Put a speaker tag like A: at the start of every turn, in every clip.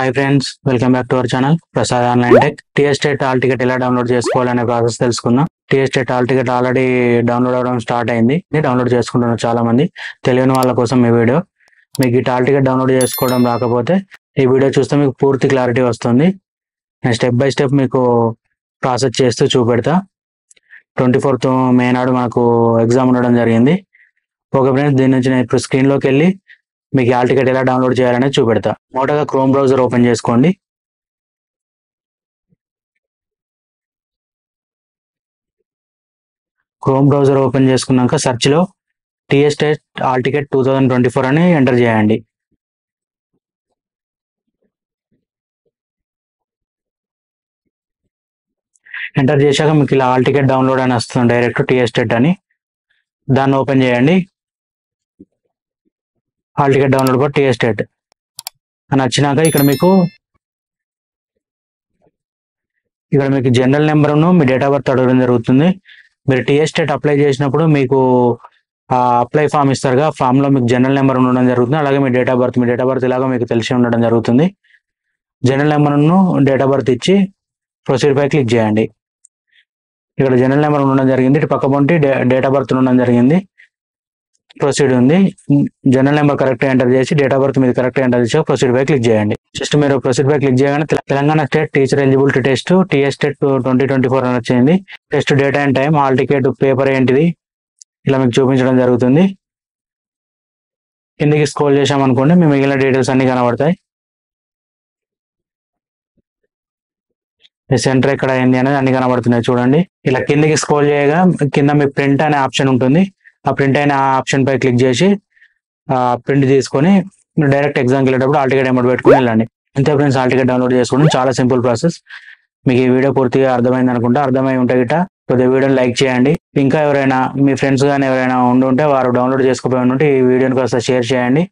A: Hi friends, welcome back to our channel Prasad online tech. TSTET hall ticket ఎలా download చేసుకోవాలనే process తెలుసుకుందాం. TSTET hall ticket already download అవడం start అయింది. Download చేసుకుంటున్నారు చాలా మంది. తెలియని వాళ్ళ కోసం ఈ వీడియో. మీకు ఈ హాల్ టికెట్ డౌన్లోడ్ చేసుకోవడం రాకపోతే ఈ వీడియో చూస్తే మీకు పూర్తి క్లారిటీ వస్తుంది. నేను స్టెప్ బై స్టెప్ మీకు ప్రాసెస్ చేస్తూ చూపెడతా. 24th మే నాడు మనకు ఎగ్జామ్ ఉండడం జరిగింది. ఓకే ఫ్రెండ్స్, దీని నుంచి నేను ఇప్పుడు స్క్రీన్లోకి వెళ్ళి మీకు హాల్ టికెట్ ఎలా డౌన్లోడ్ చేయాలనేది చూపెడతా. మొదటగా క్రోమ్ బ్రౌజర్ ఓపెన్ చేసుకోండి. క్రోమ్ బ్రౌజర్ ఓపెన్ చేసుకున్నాక సెర్చ్లో టీఎస్టేట్ హాల్ టికెట్ 2024 అని ఎంటర్ చేయండి. ఎంటర్ చేశాక మీకు ఇలా హాల్ టికెట్ డౌన్లోడ్ అని వస్తుంది, డైరెక్ట్ టీఎస్టేట్ అని. దాన్ని ఓపెన్ చేయండి. హాల్ టికెట్ డౌన్లోడ్ ఫర్ టీఎస్టేట్ అని వచ్చినాక ఇక్కడ మీకు జనరల్ నెంబర్ను మీ డేట్ ఆఫ్ బర్త్ అడగడం జరుగుతుంది. మీరు టీఎస్టేట్ అప్లై చేసినప్పుడు మీకు అప్లై ఫామ్ ఇస్తారుగా, ఫామ్లో మీకు జనరల్ నెంబర్ ఉండడం జరుగుతుంది. అలాగే మీ డేట్ ఆఫ్ బర్త్ ఇలాగ మీకు తెలిసి ఉండడం జరుగుతుంది. జనరల్ నెంబర్ను డేట్ ఆఫ్ బర్త్ ఇచ్చి ప్రొసీడ్ పై క్లిక్ చేయండి. ఇక్కడ జనరల్ నెంబర్ ఉండడం జరిగింది, ఇటు పక్క పొంటి డేట్ ఆఫ్ బర్త్ ఉండడం జరిగింది, ప్రొసీడ్ ఉంది. జనరల్ నెంబర్ కరెక్ట్ ఎంటర్ చేసి డేట్ ఆఫ్ బర్త్ మీరు కరెక్ట్ ఎంటర్ చేసి ప్రొసీడ్ పై క్లిక్ చేయండి. జస్ట్ మీరు ప్రొసీడ్ పై క్లిక్ చేయగానే Telangana state teacher eligibility test TSTET 2024 అని వచ్చింది. Test date and time, hall ticket paper ఏంటిది ఇలా మీకు చూపించడం జరుగుతుంది. కిందకి స్క్రోల్ చేసామనుకోండి మీ మిగిలిన డీటెయిల్స్ అన్ని కనబడతాయి. సెంటర్ ఎక్కడ అయింది అనేది అన్ని కనబడుతున్నాయి చూడండి. ఇలా కిందకి స్క్రోల్ చేయగా కింద మీ ప్రింట్ అనే ఆప్షన్ ఉంటుంది. ఆ ప్రింట్ అయిన ఆప్షన్ పై క్లిక్ చేసి ప్రింట్ తీసుకొని డైరెక్ట్ ఎగ్జామ్కి వెళ్ళేటప్పుడు హాల్ టికెట్ అమౌంట్ పెట్టుకుని వెళ్ళండి. అంతే ఫ్రెండ్స్, హాల్ టికెట్ డౌన్లోడ్ చేసుకోవడం చాలా సింపుల్ ప్రాసెస్. మీకు ఈ వీడియో పూర్తిగా అర్థమైంది అనుకుంటా. అర్థమై ఉంటే గిట్ట కొద్దిగా వీడియోని లైక్ చేయండి. ఇంకా ఎవరైనా మీ ఫ్రెండ్స్ కానీ ఎవరైనా ఉంటే వారు డౌన్లోడ్ చేసుకోపోయి ఉంటే ఈ వీడియోని కాస్త షేర్ చేయండి.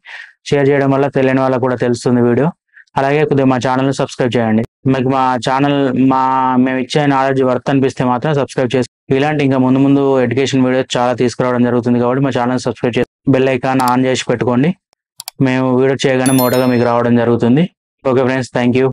A: షేర్ చేయడం వల్ల తెలియని వాళ్ళకు కూడా తెలుస్తుంది వీడియో. అలాగే కొద్దిగా మా ఛానల్ని సబ్స్క్రైబ్ చేయండి. మీకు మా ఛానల్ మేము ఇచ్చే నాలెడ్జ్ వర్త్ అనిపిస్తే మాత్రం సబ్స్క్రైబ్ చేసి ఇలాంటి ఇంకా ముందు ఎడ్యుకేషన్ వీడియోస్ చాలా తీసుకురావడం జరుగుతుంది. కాబట్టి మా ఛానల్ సబ్స్క్రైబ్ చేసి బెల్ ఐకాన్ ఆన్ చేసి పెట్టుకోండి. మేము వీడియో చేయగానే మొదటగా మీకు రావడం జరుగుతుంది. Okay friends, thank you.